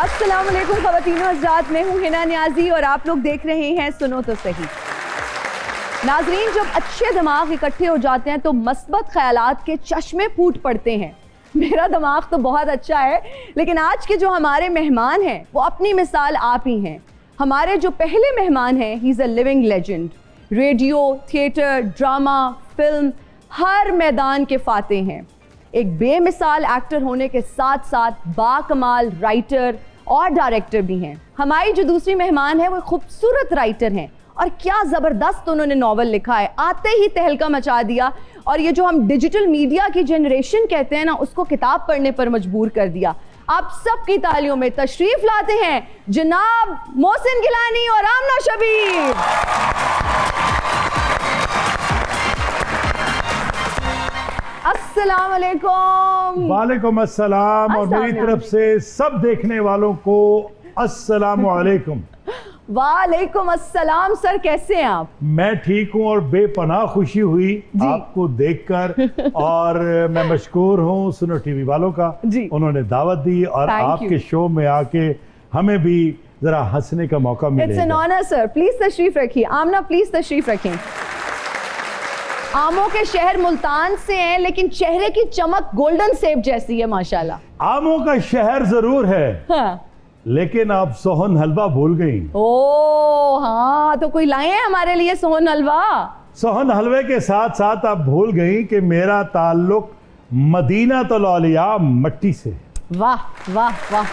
अस्सलाम वालेकुम ख़वातीन हज़रात, मैं हूँ हिना नियाज़ी और आप लोग देख रहे हैं सुनो तो सही। नाज़रीन, जब अच्छे दिमाग इकट्ठे हो जाते हैं तो मस्बत ख्यालात के चश्मे फूट पड़ते हैं। मेरा दिमाग तो बहुत अच्छा है, लेकिन आज के जो हमारे मेहमान हैं वो अपनी मिसाल आप ही हैं। हमारे जो पहले मेहमान हैं, he is a living legend. Radio, theatre, drama, film, हर मैदान के फातेह हैं। एक बेमिसाल एक्टर होने के साथ साथ बाकमाल राइटर और डायरेक्टर भी हैं। हमारी जो दूसरी मेहमान है वो खूबसूरत राइटर हैं और क्या ज़बरदस्त उन्होंने नावल लिखा है, आते ही तहलका मचा दिया और ये जो हम डिजिटल मीडिया की जनरेशन कहते हैं ना, उसको किताब पढ़ने पर मजबूर कर दिया। आप सबकी तालियों में तशरीफ लाते हैं जनाब मोहसिन गिलानी और आमना शबीर। अस्सलाम वालेकुम। वालेकुम अस्सलाम और मेरी तरफ से सब देखने वालों को अस्सलाम वालेकुम। वालेकुम अस्सलाम। सर कैसे हैं आप? मैं ठीक हूँ और बेपनाह खुशी हुई आपको देखकर और मैं मशकूर हूँ सुनो टीवी वालों का, उन्होंने दावत दी और आपके शो में आके हमें भी जरा हंसने का मौका मिलेगा। It's an honour sir, please तशरीफ रखिए। आमना प्लीज तशरीफ रखें। आमों के शहर मुल्तान से हैं, लेकिन चेहरे की चमक गोल्डन सेब जैसी है माशाल्लाह। आमों का शहर जरूर है, हाँ। लेकिन आप सोहन हलवा भूल गई। ओ हाँ, तो कोई लाए हैं हमारे लिए सोहन हलवा? सोहन हलवे के साथ साथ आप भूल गई कि मेरा ताल्लुक मदीना तुल औलिया मट्टी से। वाह वाह वाह।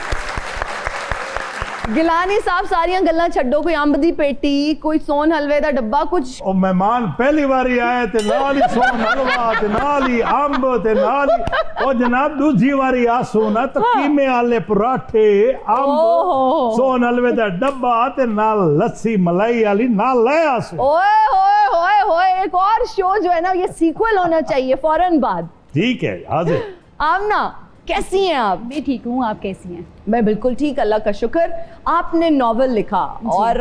गिलानी साहब सारियां गल्लां छड्डो, कोई अंब दी पेटी, कोई सोन हलवे दा डब्बा कुछ। ओ मेहमान पहली बारी आए ते नाल ही सोन हलवा ते नाल ही अंब ते नाल ही ओ जनाब दूसरी बारी आसो ना तो कीमे आले पराठे, अंब, सोन हलवे दा डब्बा ते नाल लस्सी मलाई वाली नाल ले आसो। ओए होए होए होए, एक और शो जो है ना, ये सीक्वल होना चाहिए फौरन बाद। ठीक है, हाजिर। आमना कैसी हैं आप? मैं ठीक हूँ, आप कैसी हैं? मैं बिल्कुल ठीक, अल्लाह का शुक्र। आपने नॉवल लिखा और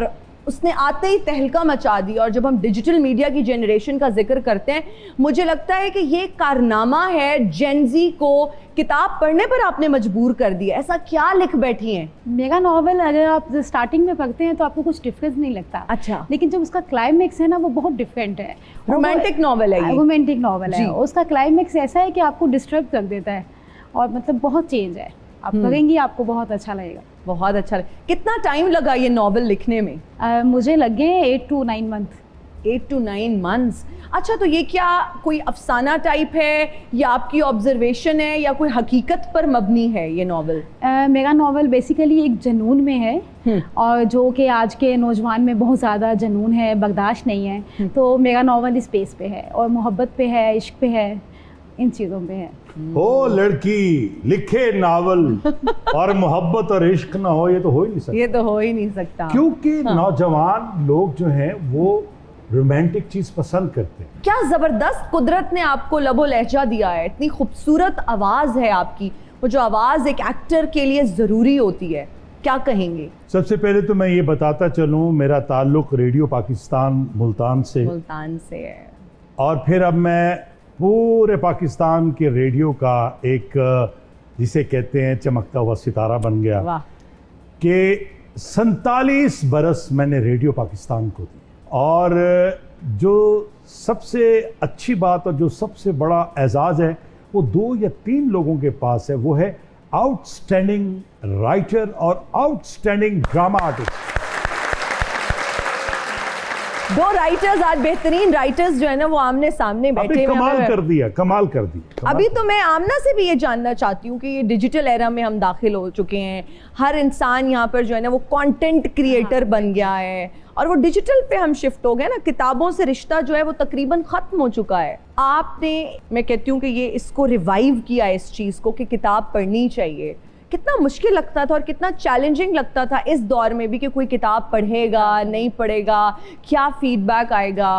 उसने आते ही तहलका मचा दी, और जब हम डिजिटल मीडिया की जनरेशन का जिक्र करते हैं, मुझे लगता है कि ये कारनामा है जेनजी को किताब पढ़ने पर आपने मजबूर कर दिया। ऐसा क्या लिख बैठी हैं? मेरा नॉवल अगर आप स्टार्टिंग में पढ़ते हैं तो आपको कुछ डिफरेंस नहीं लगता। अच्छा। लेकिन जब उसका क्लाइमेक्स है ना, वो बहुत डिफरेंट है। रोमांटिक नॉवल है ये। रोमांटिक नॉवल है। उसका क्लाइमेक्स ऐसा है कि आपको डिस्टर्ब कर देता है और मतलब बहुत चेंज है। आप पढ़ेंगी, आपको बहुत अच्छा लगेगा। बहुत अच्छा। कितना टाइम लगा ये नॉवल लिखने में? मुझे लगे 8 to 9 मंथ। 8 to 9 months। अच्छा, तो ये क्या कोई अफसाना टाइप है या आपकी ऑब्जर्वेशन है या कोई हकीकत पर मबनी है ये नॉवल? मेरा नॉवल बेसिकली एक जुनून में है, और जो कि आज के नौजवान में बहुत ज़्यादा जुनून है, बर्दाश्त नहीं है। तो मेरा नॉवल इस पेस पे है और मोहब्बत पे है, इश्क पे है, इन चीज़ों पे है। ओ लड़की लिखे नावल और मोहब्बत और इश्क ना हो, ये तो हो ही नहीं सकता। ये तो हो ही नहीं सकता, क्योंकि नौजवान लोग जो हैं वो रोमांटिक चीज पसंद करते हैं। क्या जबरदस्त कुदरत ने आपको लबो लहजा दिया है, इतनी खूबसूरत आवाज है आपकी। वो जो आवाज एक एक्टर के लिए जरूरी होती है, क्या कहेंगे? सबसे पहले तो मैं ये बताता चलूं, मेरा ताल्लुक रेडियो पाकिस्तान मुल्तान से है, और फिर अब मैं पूरे पाकिस्तान के रेडियो का एक जिसे कहते हैं चमकता हुआ सितारा बन गया। वाह। कि 47 बरस मैंने रेडियो पाकिस्तान को दी, और जो सबसे अच्छी बात और जो सबसे बड़ा एजाज़ है वो 2 या 3 लोगों के पास है, वो है आउटस्टैंडिंग राइटर और आउटस्टैंडिंग ड्रामा आर्टिस्ट। 2 राइटर्स, आज बेहतरीन राइटर्स जो है ना वो आमने सामने बैठे। कमाल कर दिया। अभी तो मैं आमना से भी ये जानना चाहती हूँ कि ये डिजिटल एरा में हम दाखिल हो चुके हैं, हर इंसान यहाँ पर जो है ना वो कंटेंट क्रिएटर बन गया है और वो डिजिटल पे हम शिफ्ट हो गए ना। किताबों से रिश्ता जो है वो तकरीबन ख़त्म हो चुका है। आपने, मैं कहती हूँ कि ये इसको रिवाइव किया इस चीज़ को कि किताब पढ़नी चाहिए। कितना मुश्किल लगता था और कितना चैलेंजिंग लगता था इस दौर में भी कि कोई किताब पढ़ेगा, नहीं पढ़ेगा, क्या फीडबैक आएगा?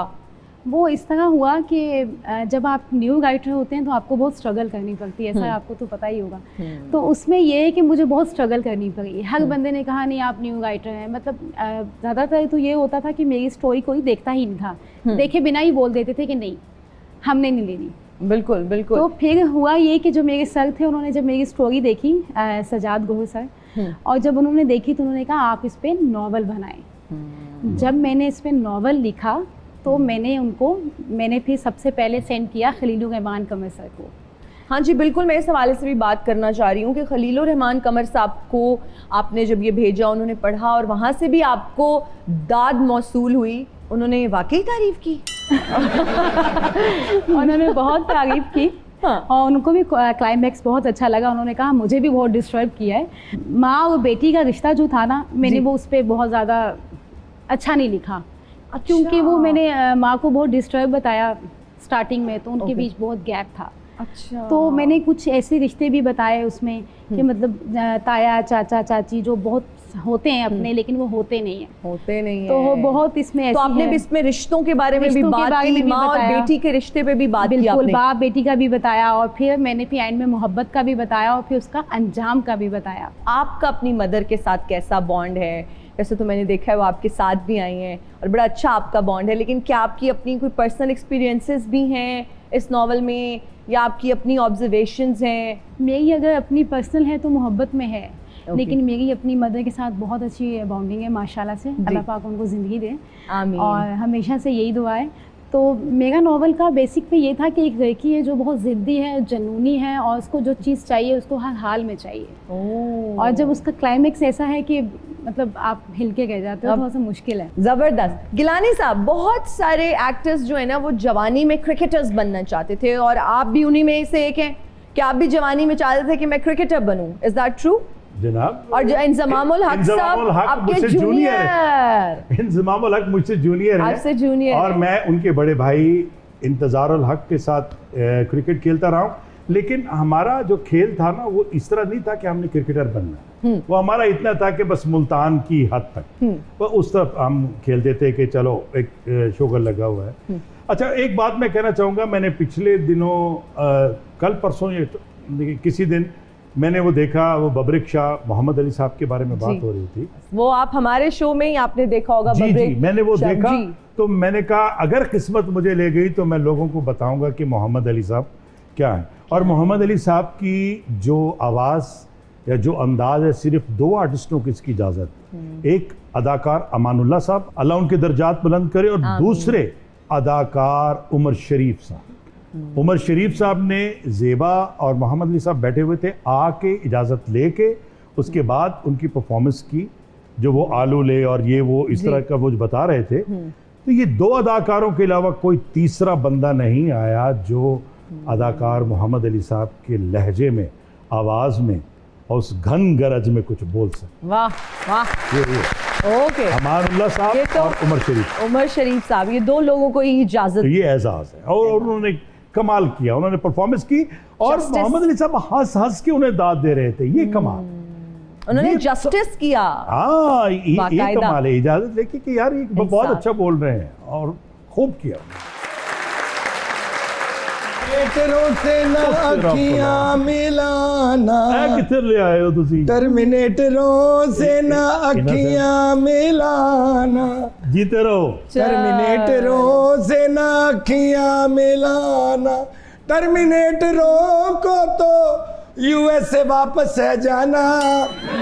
वो इस तरह हुआ कि जब आप न्यू राइटर होते हैं तो आपको बहुत स्ट्रगल करनी पड़ती है, ऐसा आपको तो पता ही होगा। तो उसमें ये है कि मुझे बहुत स्ट्रगल करनी पड़ी। हर बंदे ने कहा नहीं आप न्यू राइटर हैं, मतलब ज़्यादातर तो ये होता था कि मेरी स्टोरी कोई देखता ही नहीं था, देखे बिना ही बोल देते थे कि नहीं हमने नहीं लेनी। बिल्कुल बिल्कुल। तो फिर हुआ ये कि जो मेरे सर थे उन्होंने जब मेरी स्टोरी देखी, सजाद गोहर सर, और जब उन्होंने देखी तो उन्होंने कहा आप इस पे नॉवल बनाएं। जब मैंने इस पे नॉवल लिखा तो मैंने फिर सबसे पहले सेंड किया खलीलुर रहमान कमर सर को। हाँ जी बिल्कुल, मैं इस हवाले से भी बात करना चाह रही हूँ कि खलीलुर रहमान कमर साहब को आपने जब ये भेजा, उन्होंने पढ़ा और वहाँ से भी आपको दाद मौसूल हुई, उन्होंने वाकई तारीफ़ की। उन्होंने बहुत तारीफ़ की। हाँ। और उनको भी क्लाइमैक्स बहुत अच्छा लगा। उन्होंने कहा मुझे भी बहुत डिस्टर्ब किया है। माँ और बेटी का रिश्ता जो था ना, मैंने वो उस पर बहुत ज़्यादा अच्छा नहीं लिखा। क्योंकि वो मैंने माँ को बहुत डिस्टर्ब बताया स्टार्टिंग में, तो उनके बीच बहुत गैप था। अच्छा। तो मैंने कुछ ऐसे रिश्ते भी बताए उसमें कि मतलब ताया चाचा चाची जो बहुत होते हैं अपने, लेकिन वो होते नहीं हैं। तो वो बहुत इसमें तो आपने भी इसमें रिश्तों के बारे में भी बात की, माँ और बेटी के रिश्ते पे भी बात की आपने। बिल्कुल, बाप बेटी का भी बताया और फिर मैंने फिर एंड में मोहब्बत का भी बताया और फिर उसका अंजाम का भी बताया। आपका अपनी मदर के साथ कैसा बॉन्ड है? वैसे तो मैंने देखा है वो आपके साथ भी आई हैं और बड़ा अच्छा आपका बॉन्ड है, लेकिन क्या आपकी अपनी कोई पर्सनल एक्सपीरियंसेस भी हैं इस नावल में, या आपकी अपनी ऑब्जर्वेशंस हैं? मेरी अगर अपनी पर्सनल है तो मोहब्बत में है, लेकिन मेरी अपनी मदर के साथ बहुत अच्छी बॉन्डिंग है माशाल्लाह से। अल्लाह पाक उनको ज़िंदगी दे, आमीन। और हमेशा से यही दुआ है। तो मेरा नावल का बेसिक पे ये था कि एक लड़की है जो बहुत ज़िद्दी है, जनूनी है और उसको जो चीज़ चाहिए उसको हर हाल में चाहिए। और जब उसका क्लाइमेक्स ऐसा है कि मतलब आप हिल के रह जाते हो, थोड़ा सा मुश्किल है। ज़बरदस्त। गिलानी साहब, बहुत सारे एक्टर्स जो है ना वो जवानी में क्रिकेटर्स बनना चाहते थे और आप भी उन्हीं में से एक हैं। क्या आप भी जवानी में चाहते थे कि मैं क्रिकेटर बनूं? Is that true? जनाब, और इंजमामुल हक साहब आपके जूनियर। इंजमामुल हक मुझसे जूनियर है, आपसे जूनियर और है। मैं उनके बड़े भाई इंतजारुल हक के साथ क्रिकेट खेलता रहा हूँ। लेकिन हमारा जो खेल था ना वो इस तरह नहीं था कि हमने क्रिकेटर बनना, वो हमारा इतना था कि बस मुल्तान की हद तक, वो उस तरफ हम खेलते थे कि चलो एक शुगर लगा हुआ है। अच्छा, एक बात मैं कहना चाहूँगा, मैंने पिछले दिनों कल परसों ये किसी दिन मैंने वो देखा, वो बबरिक शाह मोहम्मद अली साहब के बारे में बात हो रही थी। वो आप हमारे शो में ही आपने देखा होगा। जी जी, मैंने वो शाह, देखा। जी। तो मैंने कहा अगर किस्मत मुझे ले गई तो मैं लोगों को बताऊंगा कि मोहम्मद अली साहब क्या है। और मोहम्मद अली साहब की जो आवाज़ या जो अंदाज है, सिर्फ दो आर्टिस्टों की इसकी इजाज़त। एक अदाकार अमानुल्लाह साहब, अल्लाह उनके दर्जात बुलंद करे, और दूसरे अदाकार उमर शरीफ साहब। उमर शरीफ साहब ने ज़ेबा और मोहम्मद अली साहब बैठे हुए थे, आके इजाज़त लेके उसके बाद उनकी परफॉर्मेंस की, जो वो आलू ले और ये वो इस तरह का वो जो बता रहे थे। तो ये दो अदाकारों के अलावा कोई तीसरा बंदा नहीं आया जो अदाकार मोहम्मद अली साहब के लहजे में, आवाज़ में और उस घन गरज में कुछ बोल सके। वाह वाह। ये ओके, अमानुल्लाह साहब तो और उमर शरीफ साहब, ये दो लोगों को ही इजाजत, ये एजाज़ है। और उन्होंने कमाल किया, उन्होंने परफॉर्मेंस की, और मोहम्मद अली साहब हंस हंस के उन्हें दाद दे रहे थे। ये कमाल, उन्होंने जस्टिस किया। हाँ, ये कमाल है। इजाजत लेके कि यार ये बहुत अच्छा बोल रहे हैं, और खूब किया। टर्मिनेटरों से ना अखियां मिलाना, किधर ले आए हो तुसी? टर्मिनेटरों से ना अखियां मिलाना, जीते रहो। टर्मिनेटरों से ना अखियां मिलाना, टर्मिनेटरों को तो यूएस से वापस है जाना,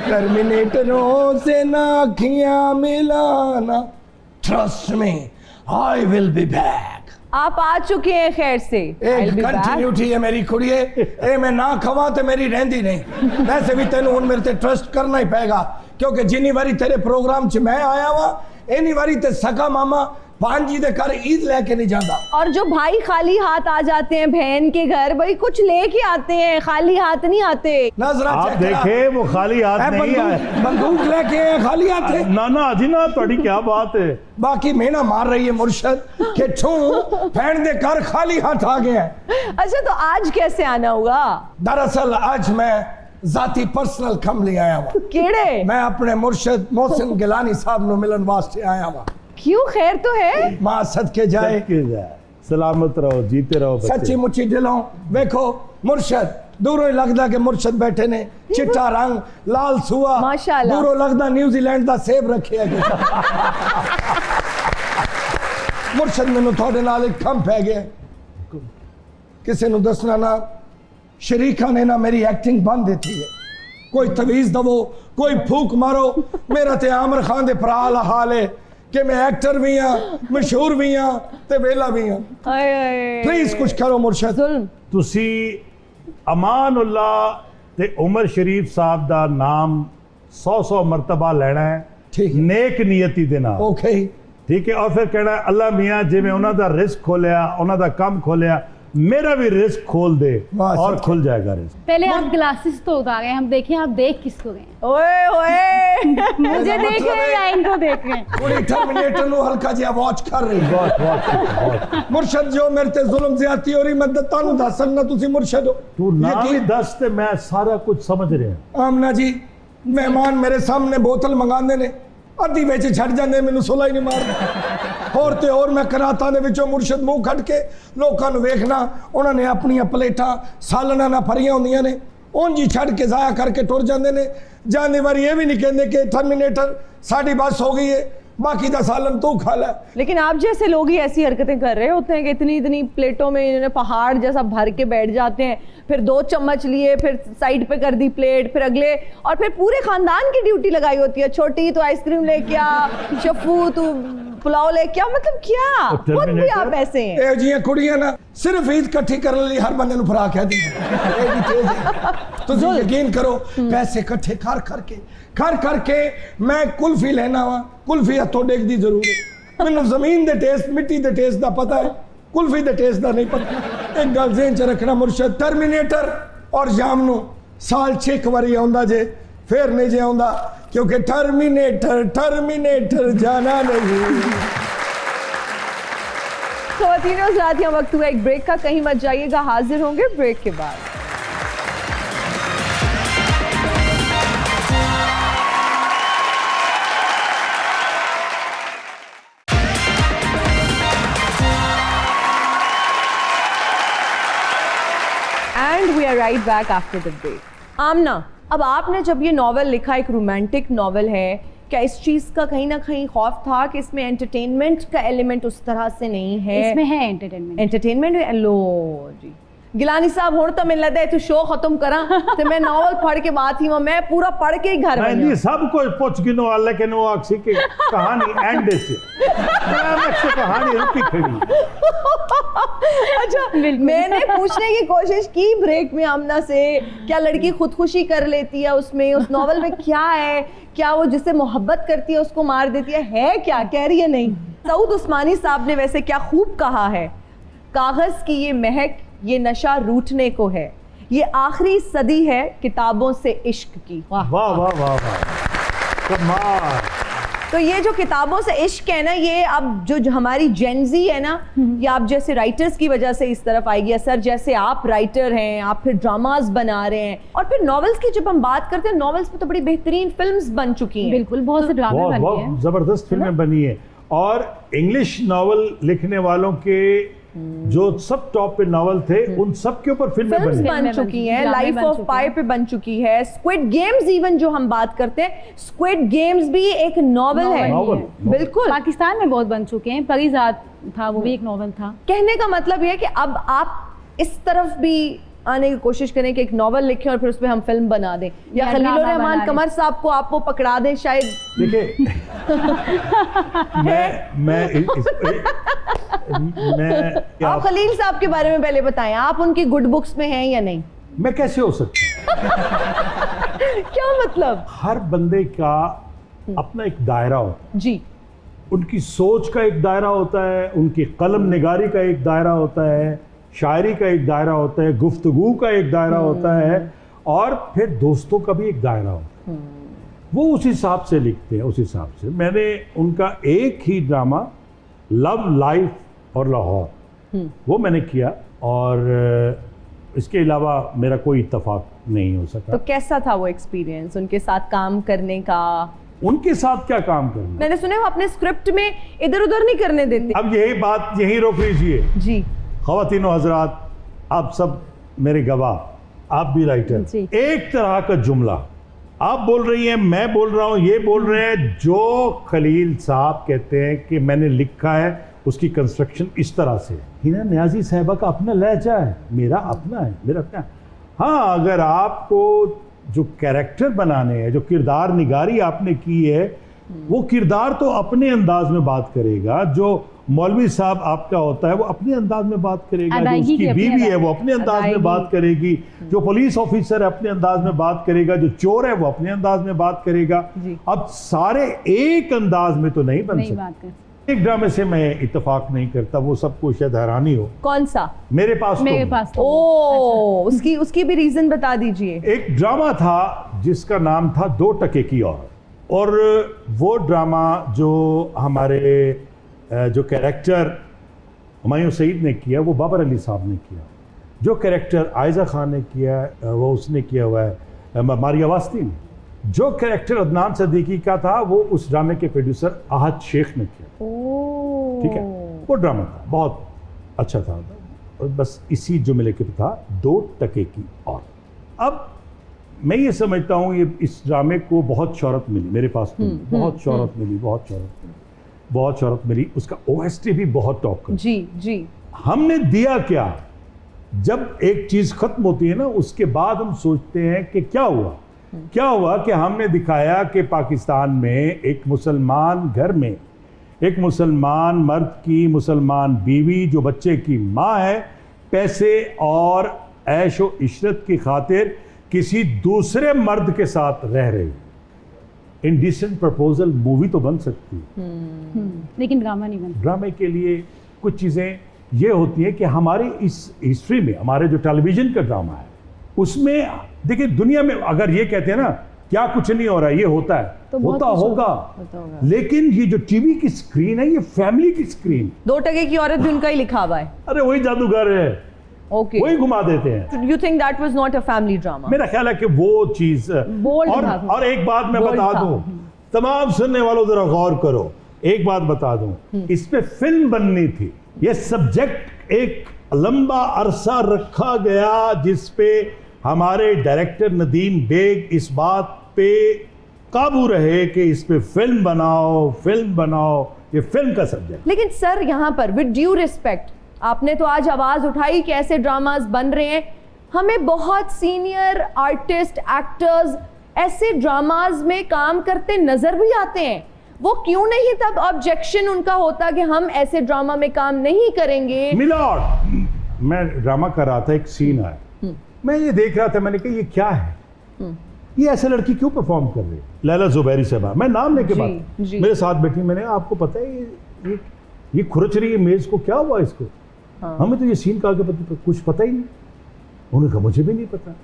टर्मिनेटरों से ना अखियां मिलाना, trust me I will be back. आप आ चुके हैं खैर से। एक कंटिन्यूटी है मेरी कुड़िए, ए मैं ना खवा तो मेरी रहंदी नहीं। वैसे भी तेन हुण मेरे ते ट्रस्ट करना ही पेगा, क्योंकि जिनी बारी तेरे प्रोग्राम च मैं आया वा, इन्नी बारी ते सका मामा भांजी दे घर ईद लेके नहीं जाता। और जो भाई खाली हाथ आ जाते हैं बहन के घर, भाई कुछ लेके आते हैं, खाली हाथ नहीं आते। नजरा आप देखे वो खाली हाथ नहीं आए, बंदूक लेके खाली हाथ है। ना ना अजी ना, थोड़ी क्या बात है। बाकी मेना मार रही है मुर्शद के छू फैन दे कर खाली हाथ आ गए हैं। अच्छा, तो आज कैसे आना होगा? दरअसल आज मैं जाती पर्सनल कम ले आया हुआ। केड़े? मैं अपने मुर्शद मोहसिन गिलानी साहब नो मिलन वास्ते आया हुआ। क्यों, खैर तो है? मां सदके जाए, सलामत रहो, जीते रहो। सच्ची मुच्ची दिलों देखो मुर्शद, दूरों लगदा के मुर्शद बैठे ने, चिट्टा रंग लाल सुआ, माशाल्लाह। दूरों लगदा न्यूजीलैंड दा सेब रखे है। मुर्शद मैनू थोड़े नाल एक कम पै गया, किसी नू दसना ना, शरीका ने ना मेरी एक्टिंग बंद दी है। कोई तवीज़ दवो, कोई फूक मारो। मेरा ते आमिर खान दे भरा दा हाल है कि मैं एक्टर भी हाँ, मशहूर भी हाँ ते वेला भी हाँ। प्लीज कुछ करो मुर्शद। जुल्म ਤੁਸੀਂ ਅਮਾਨੁੱਲਾ ਤੇ ਉਮਰ ਸ਼ਰੀਫ ਸਾਹਿਬ ਦਾ ਨਾਮ 100 ਮਰਤਬਾ ਲੈਣਾ ਹੈ ਠੀਕ ਹੈ। ਨੇਕ ਨੀਅਤੀ ਦੇ ਨਾਲ। ओके ਠੀਕ ਹੈ। ਔਰ ਫਿਰ ਕਹਿਣਾ ਅੱਲਾ ਮੀਆਂ ਜਿਵੇਂ ਉਹਨਾਂ ਦਾ ਰਿਜ਼ਕ ਖੋਲਿਆ, ਉਹਨਾਂ ਦਾ ਕੰਮ ਖੋਲਿਆ, मेरा भी रिस्क खोल दे वाह, और सच खुल जाएगा रिस्क। पहले आप ग्लासेस तो उतारे, हम देखें आप देख किसको रहे हैं। ओए ओए मुझे देख रहे हैं या इनको देख रहे हैं? पूरी टर्मिनेटर नु हल्का जिहा वॉच कर रही। बहुत मुर्शद जो मेरे ते जुल्म ज्यादती हो रही, मैं तानू दस सकना, तुसी मुर्शद हो। तू ना भी यकीन- दस ते मैं सारा कुछ समझ रहा। आमना जी मेहमान मेरे सामने बोतल मंगाते ने, अद्धी विच छड़ जांदे, मैनू सुला ही नहीं मारदा। होर ते होर मैं करातां दे विचों मुर्शद मुंह खड़ के लोकां नूं वेखना, उन्हां ने अपनियां प्लेटां सालना ना भरियां होंदियां ने, उंज ही छड़ के जाया करके टुर जांदे ने। जांदी वारी ये भी नहीं कहंदे कि टर्मिनेटर साडी बस हो गई है, बाकी दा सालन तू खा ले। लेकिन आप जैसे लोग ही ऐसी हरकतें कर रहे होते हैं कि इतनी इतनी प्लेटों में इन्होंने पहाड़ जैसा भर के बैठ जाते हैं, फिर 2 चम्मच लिए, फिर साइड पे कर दी प्लेट, फिर अगले, और फिर पूरे खानदान की ड्यूटी लगाई होती है। छोटी तो आइसक्रीम लेके आ, शफू तू पुलाव लेके आ, मतलब क्या खुद भी आप ऐसे हैं। ਇਹ ਜਿਹੀਆਂ ਕੁੜੀਆਂ ਨਾ ਸਿਰਫ ਈਦ ਇਕੱਠੀ ਕਰਨ ਲਈ ਹਰ ਬੰਦੇ ਨੂੰ ਫਰਾ ਕਹਿ ਦਿੰਦੇ। ਇਹ ਵੀ ਤੇਜ਼ ਹੈ। ਤੁਸੀਂ ਯਕੀਨ ਕਰੋ, ਪੈਸੇ ਇਕੱਠੇ ਕਰ ਕਰਕੇ ਮੈਂ ਕੁਲਫੀ ਲੈਣਾ ਵਾ। ਕੁਲਫੀ ਹੱਥੋਂ ਡੇਗਦੀ ਜ਼ਰੂਰ ਹੈ। ਮੈਨੂੰ ਜ਼ਮੀਨ ਦੇ ਟੇਸਟ, ਮਿੱਟੀ ਦੇ ਟੇਸਟ ਦਾ ਪਤਾ ਹੈ, ਕੁਲਫੀ ਦੇ ਟੇਸਟ ਦਾ ਨਹੀਂ ਪਤਾ। ਇੱਕ ਗੱਲ ਜ਼ਿਹਨ 'ਚ ਰੱਖਣਾ ਮੁਰਸ਼ਦ, ਟਰਮੀਨੇਟਰ ਔਰ ਜਾਮ ਨੂੰ ਸਾਲ 'ਚ ਇੱਕ ਵਾਰੀ ਆਉਂਦਾ ਜੇ, फिर नहीं जे आउंदा, क्योंकि टर्मिनेटर जाना नहीं। ख़वातीन और साथियों, वक्त हुआ एक ब्रेक का, कहीं मत जाइएगा, हाजिर होंगे ब्रेक के बाद। And we are right back after the break. Amna, अब आपने जब ये नॉवेल लिखा, एक रोमांटिक नॉवेल है, क्या इस चीज़ का कहीं ना कहीं खौफ था कि इसमें एंटरटेनमेंट का एलिमेंट उस तरह से नहीं है? इसमें है एंटरटेनमेंट। लो जी गिलानी साहब, हुण तो मैनूं लगदा है तू शो खत्म करा ते मैं नॉवल पढ़ के बात ही मैं पूरा पढ़ के ही घर नहीं सब कुछ पूछ गिनो अल्लाह के नो आखसी की कहानी एंड से मैं कहानी रुकी खड़ी। अच्छा, मैंने पूछने की कोशिश की ब्रेक में आमना से, क्या लड़की खुदकुशी कर लेती है उसमें, उस नॉवल में क्या है, क्या वो जिससे मोहब्बत करती है उसको मार देती है क्या कह रही है? नहीं, सऊद उस्मानी साहब ने वैसे क्या खूब कहा है, कागज की ये महक, ये नशा रूठने को है, ये आखिरी सदी है किताबों से इश्क की। वाह वाह वाह वाह वाह, कमाल। तो ये जो किताबों से इश्क है ना, ये अब जो हमारी जेनजी है ना, ये आप जैसे राइटर्स की वजह से इस तरफ आएगी। असर जैसे आप राइटर हैं, आप फिर ड्रामास बना रहे हैं, और फिर नॉवेल्स की जब हम बात करते हैं, नॉवेल्स पे तो बड़ी बेहतरीन फिल्म्स बन चुकी हैं। बिल्कुल, बहुत से ड्रामे बने हैं, बहुत जबरदस्त फिल्में बनी है। और इंग्लिश नॉवल लिखने वालों के जो सब टॉप पे नॉवल थे, उन सब के ऊपर फिल्में बन चुकी हैं। लाइफ ऑफ पाई पे बन चुकी है। स्क्विड गेम्स इवन जो हम बात करते हैं, स्क्विड गेम्स भी एक नॉवेल है। बिल्कुल, पाकिस्तान में बहुत बन चुके हैं। परिजात था, वो भी एक नॉवेल था। कहने का मतलब ये है कि अब आप इस तरफ भी आने की कोशिश करें कि एक नॉवेल लिखें और फिर उस पर हम फिल्म बना दें, या खलीलुर रहमान कमर साहब को आप वो पकड़ा दें शायद। देखिए आप खलील साहब के बारे में पहले बताएं, आप उनकी गुड बुक्स में हैं या नहीं? मैं कैसे हो सकता क्या मतलब? हर बंदे का अपना एक दायरा होता है जी, उनकी सोच का एक दायरा होता है, उनकी कलम निगारी का एक दायरा होता है, शायरी का एक दायरा होता है, गुफ्तगू का एक दायरा होता है, और फिर दोस्तों का भी एक दायरा होता है। वो उस हिसाब से लिखते हैं। उस हिसाब से मैंने उनका एक ही ड्रामा लव लाइफ और लाहौर वो मैंने किया, और इसके अलावा मेरा कोई इत्तेफाक नहीं हो सका। तो कैसा था वो एक्सपीरियंस उनके साथ काम करने का? उनके साथ क्या काम करना, मैंने सुना वो अपने स्क्रिप्ट में इधर उधर नहीं करने देते। अब यही बात यही रोक लीजिए जी। ख़वातीनो हज़रात, आप सब मेरे गवाह, आप भी राइटर, एक तरह का जुमला आप बोल रही हैं, मैं बोल रहा हूं, ये बोल रहे हैं, जो खलील साहब कहते हैं कि मैंने लिखा है उसकी कंस्ट्रक्शन इस तरह से। हिना नियाज़ी साहिबा का अपना लहजा है, मेरा अपना है, मेरा अपना। हाँ, अगर आपको जो कैरेक्टर बनाने हैं, जो किरदार निगारी आपने की है, वो किरदार तो अपने अंदाज में बात करेगा। जो मौलवी साहब आपका होता है वो अपने अंदाज में बात करेगा, जो उसकी बीवी है वो अपने अंदाज में बात करेगी, जो पुलिस ऑफिसर है अपने अंदाज में बात करेगा, जो चोर है वो अपने अंदाज में बात करेगा। अब सारे एक अंदाज में तो नहीं बन सकते। एक ड्रामे से मैं इत्तेफाक नहीं करता, वो सबको शायद हैरानी हो। कौन सा? मेरे पास तो। ओ, उसकी भी रीजन बता दीजिए। एक ड्रामा था जिसका नाम था 2 टके की औरत, और वो ड्रामा जो हमारे जो कैरेक्टर हुमायूं सईद ने किया वो बाबर अली साहब ने किया, जो कैरेक्टर आयजा खान ने किया वो उसने किया हुआ है मारिया वास्ती ने, जो कैरेक्टर अदनान सदीकी का था वो उस ड्रामे के प्रोड्यूसर आहद शेख ने किया। ठीक है, वो ड्रामा था, बहुत अच्छा था, और बस इसी जुमले के था 2 टके की औरत। अब मैं ये समझता हूँ ये इस ड्रामे को बहुत शोहरत मिली, मेरे पास बहुत शोहरत मिली, बहुत शोहरत मिली। उसका OST भी बहुत टॉप कर। जी। हमने दिया क्या? जब एक चीज खत्म होती है ना, उसके बाद हम सोचते हैं कि क्या हुआ कि हमने दिखाया कि पाकिस्तान में एक मुसलमान घर में एक मुसलमान मर्द की मुसलमान बीवी जो बच्चे की माँ है, पैसे और ऐश व इशरत की खातिर किसी दूसरे मर्द के साथ रह रही। इंडिसेंट प्रपोजल मूवी तो बन सकती है, लेकिन ड्रामा नहीं बनता। ड्रामे के लिए कुछ चीज़ें ये होती हैं कि हमारी इस हिस्ट्री में, हमारे जो टेलीविज़न का ड्रामा है उसमें, देखिए दुनिया में अगर ये कहते हैं ना क्या कुछ नहीं हो रहा है, ये होता है तो होता होगा, लेकिन ये जो टीवी की स्क्रीन है ये फैमिली की स्क्रीन। 2 टके की औरत भी उनका ही लिखा हुआ है। अरे वही जादूगर है, ओके, वही घुमा देते हैं। You think that was not a family drama? मेरा ख्याल है कि वो चीज और एक बात मैं बता दूं, तमाम सुनने वालों जरा गौर करो, एक बात बता दूं, इस पे फिल्म बननी थी। ये सब्जेक्ट एक लंबा अरसा रखा गया जिस पे हमारे डायरेक्टर नदीम बेग इस बात पे काबू रहे कि इस पे फिल्म बनाओ, ये फिल्म का सब्जेक्ट। लेकिन सर यहाँ पर विद ड्यू रिस्पेक्ट, आपने तो आज आवाज उठाई कि ऐसे ड्रामास बन रहे हैं, हमें बहुत सीनियर आर्टिस्ट एक्टर्स ऐसे ड्रामास में काम करते नजर भी आते हैं। वो क्यों नहीं तब ऑब्जेक्शन उनका होता कि हम ऐसे ड्रामा में काम नहीं करेंगे? मिलॉर्ड, मैं ड्रामा कर रहा था, एक सीन आया, मैं ये देख रहा था, मैंने कहा ये क्या है, ये ऐसे लड़की क्यों परफॉर्म कर रही है? लैला जुबैरी साहबा, मैं नाम लेके बात, मेरे साथ बैठी, मैंने आपको पता है ये खुरच रही है मेज को, क्या हुआ इसको? हमें तो ये सीन का आगे कुछ पता ही नहीं। उन्होंने कहा मुझे भी नहीं पता।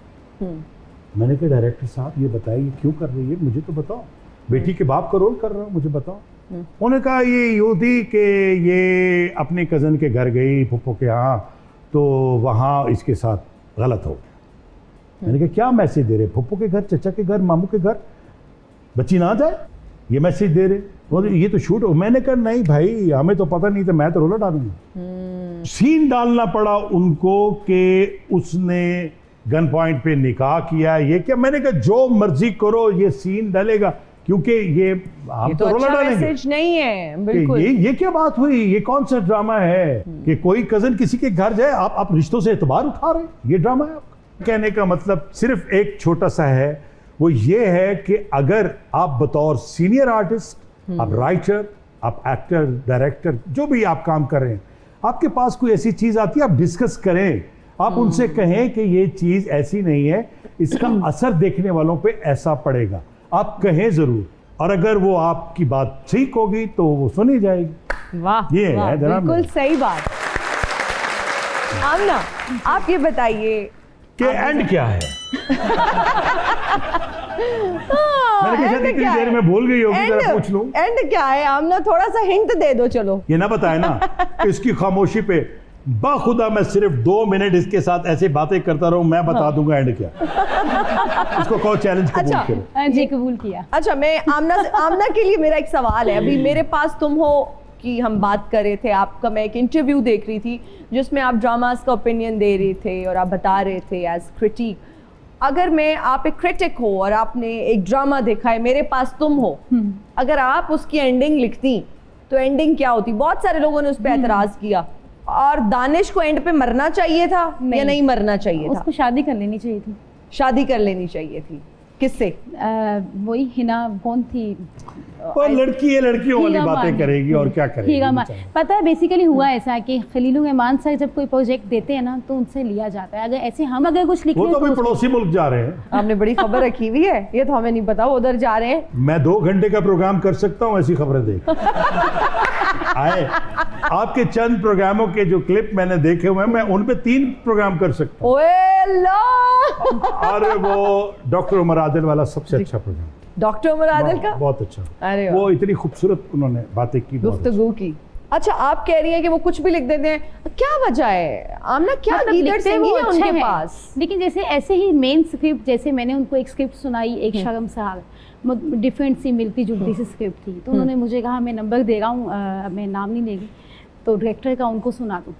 मैंने कहा डायरेक्टर साहब ये बताइए क्यों कर रही है, मुझे तो बताओ, बेटी के बाप का रोल कर रहा हूँ, मुझे बताओ। उन्होंने कहा ये यूँ थी कि ये अपने कज़न के घर गई, फुप्पो के यहाँ, तो वहाँ इसके साथ गलत हो गया। मैंने कहा क्या मैसेज दे रहे, फुप्पो के घर, चचा के घर, मामू के घर बच्ची ना जाए, ये मैसेज दे रहे? ये तो शूट हो। मैंने कहा नहीं भाई, हमें तो पता नहीं था, मैं तो रोला डालूंगा। सीन डालना पड़ा उनको कि उसने गन पॉइंट पे निकाह किया, ये क्या? मैंने कहा जो मर्जी करो, ये सीन डालेगा, क्योंकि ये हम तो रोला डालेंगे। मैसेज नहीं है बिल्कुल। ये क्या बात हुई? ये कौन सा ड्रामा है कि कोई कजन किसी के घर जाए, आप रिश्तों से एतबार उठा रहे हैं? ये ड्रामा है आपका? कहने का मतलब सिर्फ एक छोटा सा है, वो ये है कि अगर आप बतौर सीनियर आर्टिस्ट, आप राइटर, आप एक्टर, डायरेक्टर, जो भी आप काम कर रहे हैं, आपके पास कोई ऐसी चीज आती है, आप डिस्कस करें, आप उनसे कहें कि ये चीज ऐसी नहीं है, इसका असर देखने वालों पे ऐसा पड़ेगा, आप कहें जरूर, और अगर वो आपकी बात ठीक होगी तो वो सुनी जाएगी। वाह, ये है बिल्कुल सही बात। आमना, आप ये बताइए कि एंड क्या है? मैंने कहा शायद इतनी देर में भूल गई होगी, जरा पूछ लूं। एंड क्या है आमना, थोड़ा सा हिंट दे दो। चलो, ये ना बताए ना, इसकी खामोशी पे बाखुदा मैं सिर्फ 2 मिनट इसके साथ ऐसे बातें करता रहूं, मैं बता दूंगा एंड क्या। इसको कहो चैलेंज कबूल करो। जी कबूल किया। अच्छा, मैं आमना के लिए मेरा एक सवाल है। अभी मेरे पास तुम हो कि हम बात कर रहे थे, आपका मैं एक इंटरव्यू देख रही थी जिसमें आप ड्रामास का ओपिनियन दे रहे थे और आप बता रहे थे एज क्रिटिक। अगर मैं, आप एक क्रिटिक हो और आपने एक ड्रामा देखा है, मेरे पास तुम हो, अगर आप उसकी एंडिंग लिखती तो एंडिंग क्या होती? बहुत सारे लोगों ने उस पर एतराज किया, और दानिश को एंड पे मरना चाहिए था या नहीं मरना चाहिए था? उसको शादी कर लेनी चाहिए थी। शादी कर लेनी चाहिए थी। किससे? वही हिना कौन थी, वो लड़की है, लड़कियों वाली हीरा बातें मान। करेगी और क्या करेगी हीरा मान। बेचारी। पता है बेसिकली हुआ ऐसा कि खलीलुर रहमान सर जब कोई प्रोजेक्ट देते हैं ना तो उनसे लिया जाता है। अगर ऐसे हम अगर कुछ लिख वो रहे तो हैं अभी तो पड़ोसी मुल्क जा रहे हैं। आपने बड़ी खबर रखी हुई है, ये तो हमें नहीं पता वो उधर जा रहे हैं। मैं 2 घंटे का प्रोग्राम कर सकता हूँ ऐसी खबरें देख। आए आपके चंद प्रोग्रामों के जो क्लिप मैंने देखे हुए हैं, मैं उन पे 3 प्रोग्राम कर सकता हूँ। ओए लो और वो डॉक्टर उमर आदिल वाला सबसे अच्छा प्रोग्राम, डॉक्टर उमर आदिल का बहुत अच्छा। अरे वाह। वो इतनी खूबसूरत उन्होंने बातें की, बहुत अच्छी। गुफ्तगू की। अच्छा, आप कह रही हैं कि वो कुछ भी लिख देते हैं, क्या वजह है आमना, क्या मतलब लीडर लिखते सिंह वो है अच्छा उनके है। पास? लेकिन जैसे ऐसे ही मेन स्क्रिप्ट, जैसे मैंने उनको एक स्क्रिप्ट सुनाई, एक शर्मसार डिफरेंट सी मिलती जुलती सी स्क्रिप्ट थी, तो उन्होंने मुझे कहा मैं नंबर दे रहा हूँ, मैं नाम नहीं लेगी, तो डायरेक्टर का उनको सुना दूँ।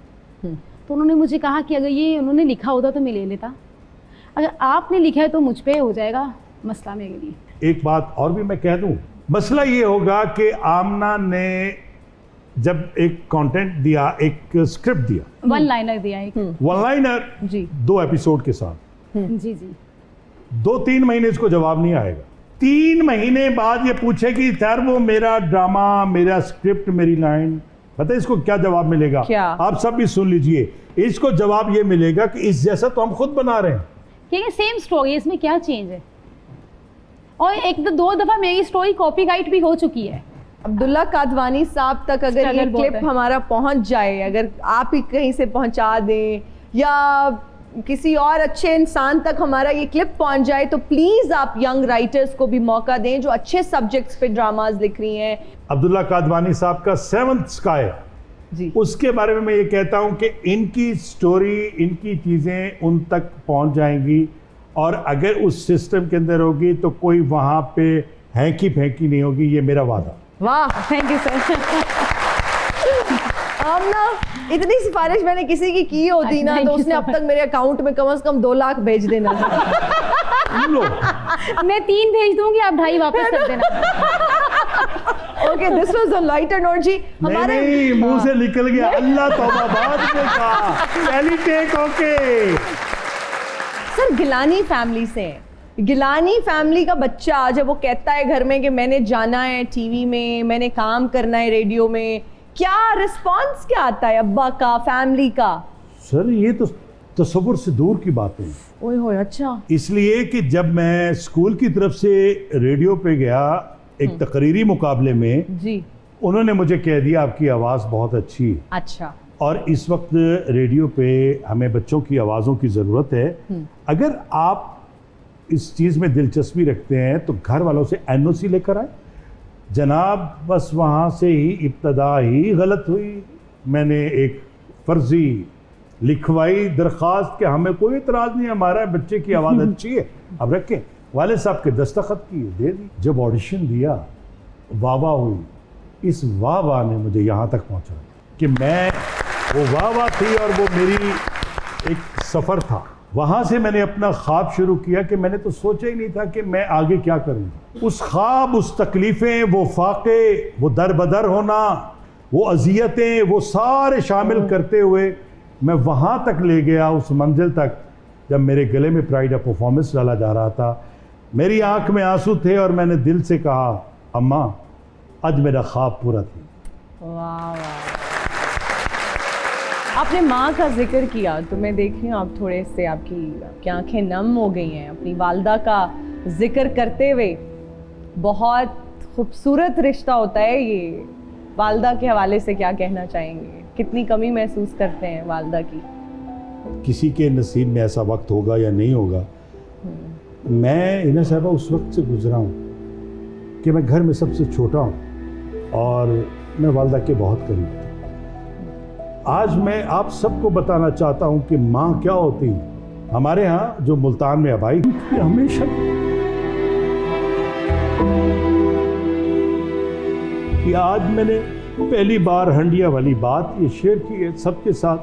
तो उन्होंने मुझे कहा कि अगर ये उन्होंने लिखा होता तो मैं ले लेता, अगर आपने लिखा है तो मुझ पे हो जाएगा मसला मेरे लिए। एक बात और भी मैं कह दूं, मसला ये होगा कि आमना ने जब एक कंटेंट दिया, एक स्क्रिप्ट दिया, 1 लाइनर दिया एक। वन लाइनर जी 2 एपिसोड के साथ, जी जी 2-3 महीने इसको जवाब नहीं आएगा। 3 महीने बाद ये पूछे कि सर वो मेरा ड्रामा, मेरा स्क्रिप्ट, मेरी लाइन, पता है इसको क्या जवाब मिलेगा? क्या? आप सब भी सुन लीजिए, इसको जवाब ये मिलेगा कि इस जैसा तो हम खुद बना रहे हैं। क्योंकि सेम स्टोरी, इसमें क्या चेंज है? और 1-2 दफा मेरी स्टोरी कॉपीराइट भी हो चुकी है। अब्दुल्ला कादवानी साहब तक अगर ये Struggle बहुत क्लिप है। हमारा पहुंच जाए, अगर आप ही कहीं से पहुंचा दें या किसी और अच्छे इंसान तक हमारा ये क्लिप पहुंच जाए, तो प्लीज आप यंग राइटर्स को भी मौका दें जो अच्छे सब्जेक्ट्स पे ड्रामाज लिख रही हैं। अब्दुल्ला कादवानी साहब का 7th स्काई, जी उसके बारे में मैं ये कहता हूं कि इनकी स्टोरी, इनकी चीज़ें उन तक पहुंच जाएंगी, और अगर उस सिस्टम के अंदर होगी तो कोई वहां पे हैंकी फेंकी नहीं होगी, ये मेरा वादा। वाह, थैंक यू सर। आमना, इतनी सिफारिश मैंने किसी की की होती ना Thank तो you उसने so अब तक मेरे अकाउंट में कम से कम 2 लाख भेज देना था। लो, मैं 3 भेज दूंगी, आप 2.5 वापस कर देना। Okay, this was a lighter note जी। नहीं नहीं, मुंह से निकल गया, अल्लाह तौबा, बाद में कहा, पहली take okay. Sir, Gilani family से हैं। गिलानी फैमिली का बच्चा जब वो कहता है घर में कि मैंने जाना है टीवी में, मैंने काम करना है रेडियो में, क्या रिस्पांस क्या आता है अब्बा का, फैमिली का? सर ये तो तसव्वुर से दूर की बात है, ओए होए, अच्छा। इसलिए कि जब मैं स्कूल की तरफ से रेडियो पे गया एक तकरीरी मुकाबले में, जी उन्होंने मुझे कह दिया आपकी आवाज़ बहुत अच्छी है, अच्छा। और इस वक्त रेडियो पे हमें बच्चों की आवाज़ों की ज़रूरत है। अगर आप इस चीज़ में दिलचस्पी रखते हैं तो घर वालों से NOC लेकर आए। जनाब, बस वहाँ से ही इब्तदा ही गलत हुई। मैंने एक फर्जी लिखवाई दरख्वास्त कि हमें कोई इतराज़ नहीं, हमारा बच्चे की आवाज़ अच्छी है, अब रखें। वाले साहब के दस्तखत किए, दे दी। जब ऑडिशन दिया, वाह वाह हुई। इस वाह वाह ने मुझे यहाँ तक पहुँचा कि मैं, वो वाह वाह थी और वो मेरी एक सफ़र था। वहाँ से मैंने अपना ख्वाब शुरू किया कि मैंने तो सोचा ही नहीं था कि मैं आगे क्या करूँगा। उस ख्वाब, उस तकलीफ़ें, वो फाके, वो दर बदर होना, वो अजियतें, वो सारे शामिल करते हुए मैं वहाँ तक ले गया, उस मंजिल तक, जब मेरे गले में प्राइड ऑफ परफॉर्मेंस डाला जा रहा था। मेरी आंख में आंसू थे और मैंने दिल से कहा, अम्मा आज मेरा ख्वाब पूरा था। वाह वाह। आपने माँ का जिक्र किया तो मैं देख रही हूँ आप थोड़े से, आपकी आंखें नम हो गई हैं अपनी वालदा का जिक्र करते हुए। बहुत खूबसूरत रिश्ता होता है ये। वालदा के हवाले से क्या कहना चाहेंगे? कितनी कमी महसूस करते हैं वालदा की? किसी के नसीब में ऐसा वक्त होगा या नहीं होगा। मैं इना साहबा उस वक्त से गुजरा हूँ कि मैं घर में सबसे छोटा हूँ और मैं वालदा के बहुत करीब था। आज मैं आप सबको बताना चाहता हूँ कि माँ क्या होती है। हमारे यहाँ जो मुल्तान में आबाई थी, हमेशा कि आज मैंने पहली बार हंडिया वाली बात ये शेयर की है सबके साथ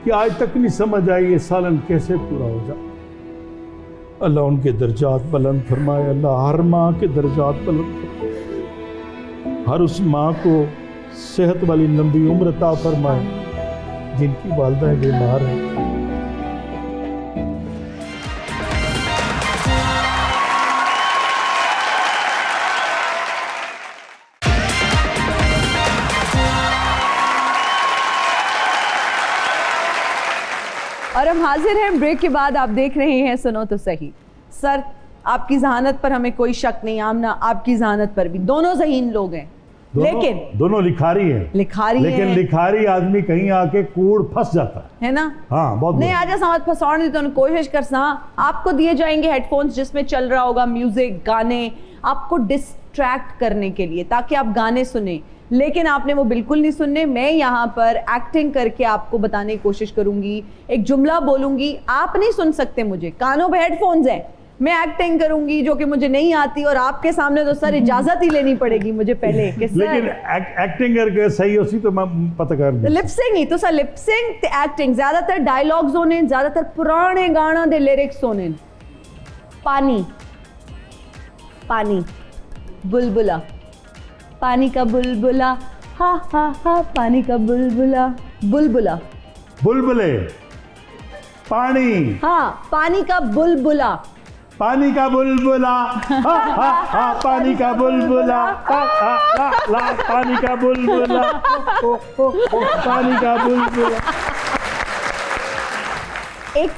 कि आज तक नहीं समझ आई ये सालन कैसे पूरा हो जाए। अल्लाह उनके दर्जात बुलंद फरमाए, अल्लाह हर माँ के दर्जात बुलंद फरमाए, हर उस माँ को सेहत वाली लंबी उम्र अता फरमाए जिनकी वालिदाएं बीमार हैं। और हम हाजिर हैं ब्रेक के बाद। आप देख रहे हैं सुनो तो सही। सर, आपकी जहानत पर हमें कोई शक नहीं, आमना आपकी जहानत पर भी, दोनों ज़हीन लोग हैं, लेकिन दोनों लिखारी हैं। लेकिन लिखारी आदमी कहीं आके कूड़ फंस जाता है ना। हाँ, बहुत नहीं आज समझ फसाने तो कोशिश कर सा। आपको दिए जाएंगे हेडफोन्स जिसमें चल रहा होगा म्यूजिक, गाने, आपको डिस्ट्रैक्ट करने के लिए, ताकि आप गाने सुने, लेकिन आपने वो बिल्कुल नहीं सुनने। मैं यहाँ पर एक्टिंग करके आपको बताने की कोशिश करूंगी, एक जुमला बोलूंगी, आप नहीं सुन सकते मुझे, कानों पे हेडफोन्स हैं, मैं एक्टिंग करूंगी जो कि मुझे नहीं आती, और आपके सामने तो सर इजाजत ही लेनी पड़ेगी मुझे पहले कि सर लेकिन एक्टिंग करके सही होती तो मैं पता कर लिपसिंग ही तो सर, लिपसिंग ते एक्टिंग, ज्यादातर डायलॉग्स होने, ज्यादातर पुराने गाना दे लिरिक्स होने। पानी, पानी, बुलबुला, पानी का बुलबुला, हा हा हा, पानी का बुलबुला, बुलबुला, बुलबुले, पानी, हाँ पानी का बुलबुला, पानी का बुलबुला, हा हा हा, पानी का बुलबुला, हा हा हा, ला पानी का बुलबुला, ओ ओ ओ, पानी का बुलबुला। एक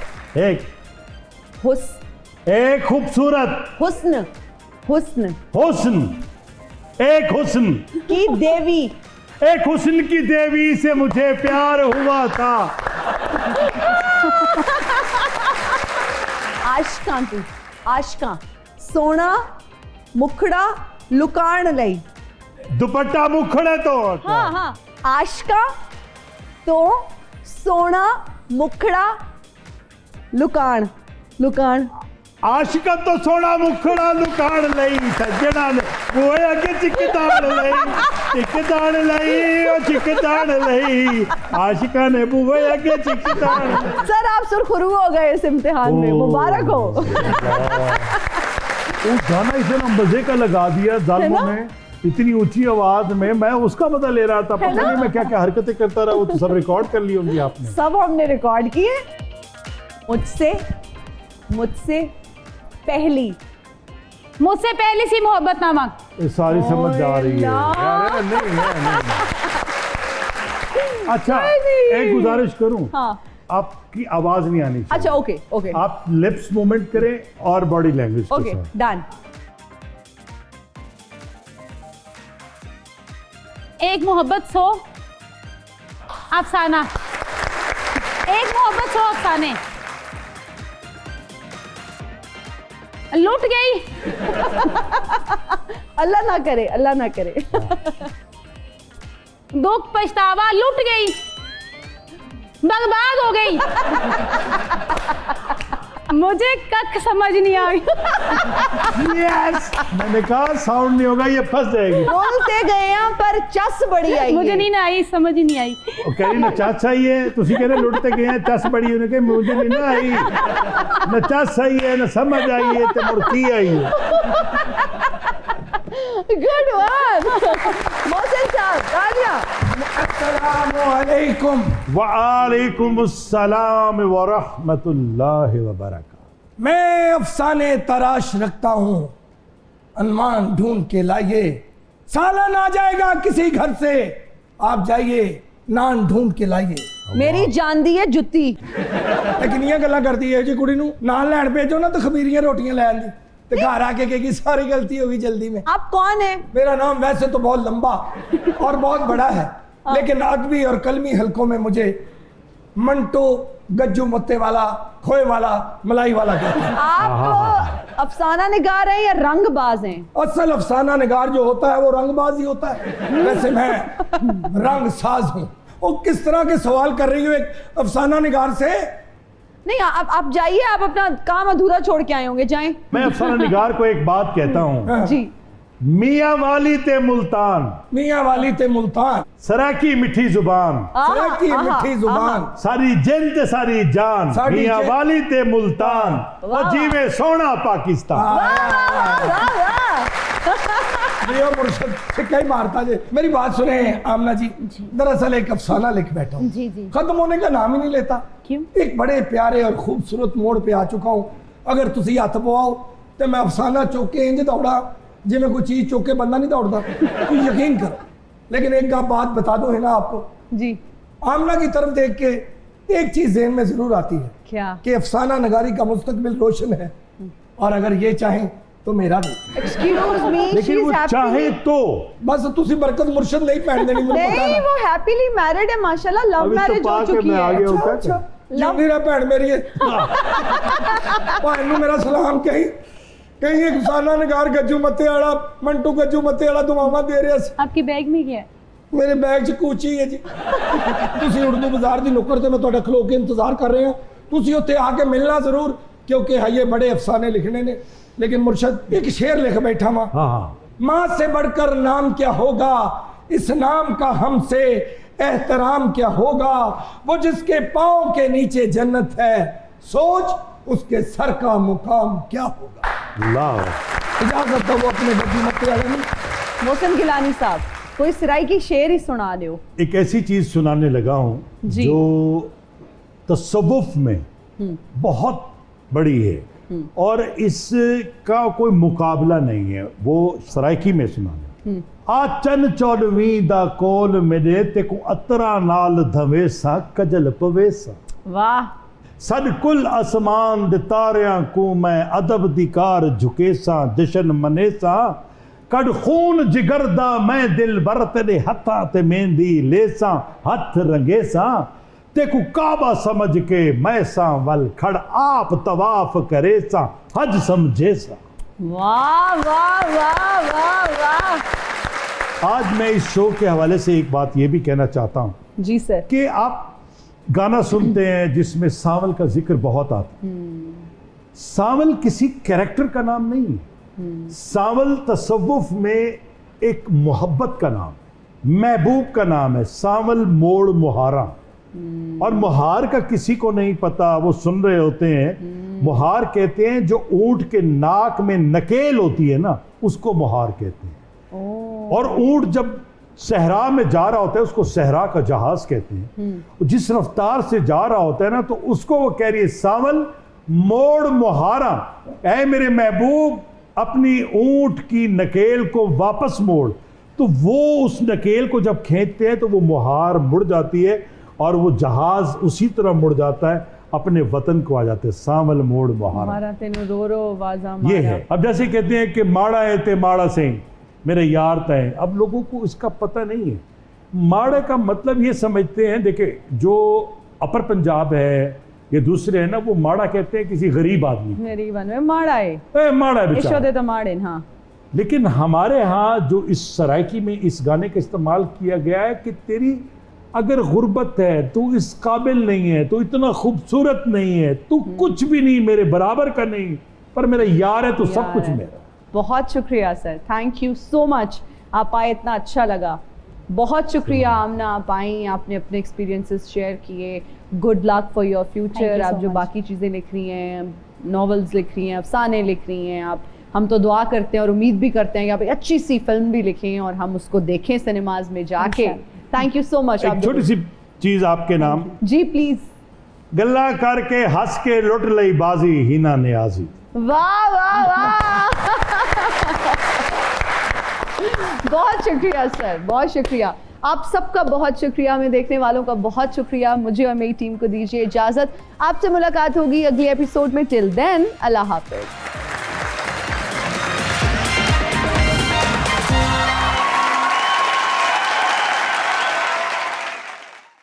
एक खूबसूरत हुस्न, हुस्न हुस्न, एक हुस्न की देवी, एक हुस्न की देवी से मुझे प्यार हुआ था। आशका तू, आशका, सोना मुखड़ा लुकाण लई, दुपट्टा मुखड़े तो हाँ हाँ, आशका तो सोना मुखड़ा लुकाण, लुकाण, आशिका तो सोना मुखड़ा लुकाण लई, सज्जना ने वो अगे चिकदान लई, चिकदान लई, ओ चिकदान लई, आशिका ने बुए अगे चिकदान। सर आप सुरखरू हो गए इस इम्तिहान में, मुबारक हो। वो गाना इसे ना मजे का लगा दिया जालिमों ने, इतनी ऊंची आवाज में, मैं उसका मजा ले रहा था, पता नहीं मैं क्या क्या हरकतें करता रहा, वो तो सब रिकॉर्ड कर ली होंगी आपने। सब हमने रिकॉर्ड किए। मुझसे पहली, मुझसे पहली सी मोहब्बत नामा, ये सारी समझ आ रही है यार। नहीं। अच्छा एक गुजारिश करूं, हाँ आपकी आवाज नहीं आनी चाहिए। अच्छा ओके ओके, आप लिप्स मूवमेंट करें और बॉडी लैंग्वेज के ओके साथ। डन। एक मोहब्बत 100 अफसाना, एक मोहब्बत 100 अफसाने, लुट गई, अल्लाह ना करे, अल्लाह ना करे। दुख पछतावा लुट गई, बर्बाद हो गई, मुझे कख समझ नहीं आई। यस, मैंने कहा साउंड नहीं होगा, ये फंस जाएगी। बोलते गए हैं पर चस बड़ी आई, मुझे नहीं ना आई, समझ ही नहीं आई। ਉਹ ਕਹਿੰਦੀ ਨਚਾਸ ਆਈ ਹੈ, ਤੁਸੀਂ ਕਹਿੰਦੇ ਲੁੱਟਤੇ ਗਏ ਆ, ਚੱਸ ਬੜੀ ਉਹਨੇ ਕਿ ਮੁਝੇ ਨਹੀਂ ਨਾ ਆਈ, ਨਚਾਸ ਆਈ ਹੈ ਨਾ ਸਮਝ ਆਈ ਹੈ ਤੇ ਮੁਰਤੀ ਆਈ ਹੈ। गुड वन मोहसिन साहब, तालियां। अस्सलामु अलैकुम। वालेकुम अस्सलाम व रहमतुल्लाहि व बरकातहू। मैं अफसाने तराश रखता हूँ, अनुमान ढूंढ के लाइए, सालन आ जाएगा किसी घर से, आप जाइए नान ढूंढ के लाइए। मेरी जान दी है जुत्ती। लेकिन ये गल्ला करती है जी कुड़ी नूं नान लैन भेजो ना तो खमीरियां रोटियां लैन दी, तो घर आके कहेगी सारी गलती होगी जल्दी में। आप कौन है? मेरा नाम वैसे तो बहुत लंबा और बहुत बड़ा है, लेकिन अदबी और कलमी हलकों में मुझे मंटो, गज्जू मुत्ते वाला, खोए वाला, मलाई वाला कहते हैं। आप अफसाना निगार हैं या रंगबाज हैं? असल अफसाना निगार जो होता है वो रंगबाज ही होता है, वैसे मैं रंग साज हूँ। वो किस तरह के सवाल कर रही हो एक अफसाना निगार से? नहीं आप जाइए, आप अपना काम अधूरा छोड़ के आए होंगे, जाएं। मैं अफसाना निगार को एक बात कहता हूँ, जी। मियाँ वाली ते मुल्तान, मियाँ वाली ते मुल्तान, सराकी मिठी जुबान, सराकी मिठी जुबान, सारी जिन ते सारी जान, सारी मियाँ जिन- वाली ते मुल्तान, वाह। और जीवे सोना पाकिस्तान। वाह, वाह। जियो मुर्शद सिक्का ही मारता जे। मेरी बात सुने आमना जी, दरअसल एक अफसाना लिख बैठा हूँ, जी जी। खत्म होने का नाम ही नहीं लेता। क्यों? एक बड़े प्यारे और खूबसूरत मोड़ पे आ चुका हूँ। अगर तुसी हथ पवाओ तो मैं अफसाना चौक के इंज दौड़ा जिमें कोई चीज चौक के बंदा नहीं दौड़ता, तो यकीन करो। लेकिन एक बात बता दो है ना आपको, जी। आमना की तरफ देख के एक चीज ज़हन में जरूर आती है क्या? कि अफसाना नगारी का मुस्तकबिल रोशन है, और अगर ये चाहें तो मेरा भी। एक्सक्यूज मी, लेकिन वो चाहे तो बस तुसी बरकत मुर्शद नहीं पहन देनी मुझे पता नहीं, ना। वो हैप्पीली मैरिड है माशाल्लाह, लव अभी तो मैरिज हो पाके चुकी मैं आ है। गया हूँ। अच्छा, अच्छा। लव- मेरा भैन मेरी है भाई नू मेरा सलाम कहीं कहीं एक अफसाना नगार गज्जू मत्ते वाला मंटू गज्जू मत्ते वाला दुआवां दे रहा सी। आपके बैग में क्या है? मेरे बैग च कूची है जी। तुसी उर्दू बाजार दी नुक्कड़ ते मैं तुहाडा खलो के इंतजार कर रहे हैं, तुसी उत्थे आके मिलना जरूर, क्योंकि है ये बड़े अफसाने लिखने ने। लेकिन मुर्शद एक शेर लिख बैठा मां, हाँ हाँ, माँ से बढ़कर नाम क्या होगा, इस नाम का हमसे एहतराम क्या होगा, वो जिसके पाँव के नीचे जन्नत है, सोच उसके सर का मुकाम क्या होगा। लाओ। इजाजत दो वो अपने गद्दी मत्ते वाले में। मोहसिन गिलानी साहब, कोई सिराई की शेर ही सुना दो। एक ऐसी चीज सुनाने लगा हूं जी। जो तसव्वुफ में बहुत बड़ी है और इसका कोई मुकाबला नहीं है। वो सराइकी में सुनाने। आ चन चौदवी दा कोल मेरे ते को अतरा नाल धवेसा कजल पवेसा, वाह, सद कुल आसमान दे तारियां को मैं अदब दी कार झुकेसा, जशन मनेसा कड खून जिगर दा मैं दिल बर तेरे हथा ते मेहंदी लेसा, हथ रंगेसा ते को काबा समझ के मैं सा वल खड़ आप तवाफ करेसा, हज समझेसा। वाह वाह वाह वाह वाह। आज मैं इस शो के हवाले से एक बात ये भी कहना चाहता हूँ जी सर। कि आप गाना सुनते हैं जिसमें सांवल का जिक्र बहुत आता है। सांवल किसी कैरेक्टर का नाम नहीं है। सांवल तसव्वुफ में एक मोहब्बत का नाम है, महबूब का नाम है। सांवल मोड़ मुहारा, और मुहार का किसी को नहीं पता, वो सुन रहे होते हैं। मुहार कहते हैं जो ऊंट के नाक में नकेल होती है ना, उसको मुहार कहते हैं। और ऊंट जब सहरा में जा रहा होता है उसको सहरा का जहाज कहते हैं। जिस रफ्तार से जा रहा होता है ना, तो उसको वो कह रही है सांवल मोड़ मुहारा, ऐ मेरे महबूब अपनी ऊंट की नकेल को वापस मोड़। तो वो उस नकेल को जब खींचते हैं तो वो मुहार मुड़ जाती है और वो जहाज उसी तरह मुड़ जाता है, अपने वतन को आ जाते हैं। सांवल मोड़ मुहारा, हमारा तेनु रो रो वाजा ये मारा। है। अब जैसे कहते हैं कि माड़ा है ते माड़ा से मेरे यार तय, अब लोगों को इसका पता नहीं है। माड़े का मतलब ये समझते हैं, देखिए जो अपर पंजाब है ये दूसरे है ना, वो माड़ा कहते हैं किसी गरीब आदमी, मेरी बन में माड़ा है, माड़ा है बेचारा। यशोदे तो माड़े। हाँ, लेकिन हमारे यहाँ जो इस सराइकी में इस गाने का इस्तेमाल किया गया है कि तेरी अगर गुर्बत है, तू इस काबिल नहीं है, तू इतना खूबसूरत नहीं है, तू कुछ भी नहीं, मेरे बराबर का नहीं, पर मेरा यार है तो सब कुछ मेरा। बहुत शुक्रिया sir, thank you so much. आप आए, इतना अच्छा लगा। बहुत शुक्रिया आमना, आप आई, आपने अपने एक्सपीरियंसेस शेयर किए। Good luck for your future. आप जो बाकी चीज़ें लिख रही हैं, नॉवेल्स लिख रही हैं, अफसाने लिख रही हैं, आप, हम तो दुआ करते हैं और उम्मीद भी करते हैं कि आप एक अच्छी सी फिल्म भी लिखें और हम उसको देखें सिनेमाज में जाके। Thank you so much. एक छोटी सी चीज आपके नाम, जी प्लीज। गल्ला करके हंस के लुट लई बाजी हीना नियाजी। वाह वाह वाह। बहुत शुक्रिया सर, बहुत शुक्रिया। आप सबका बहुत शुक्रिया, हमें देखने वालों का बहुत शुक्रिया। मुझे और मेरी टीम को दीजिए इजाजत। आपसे मुलाकात होगी अगले एपिसोड में। टिल देन, अल्लाह हाफिज।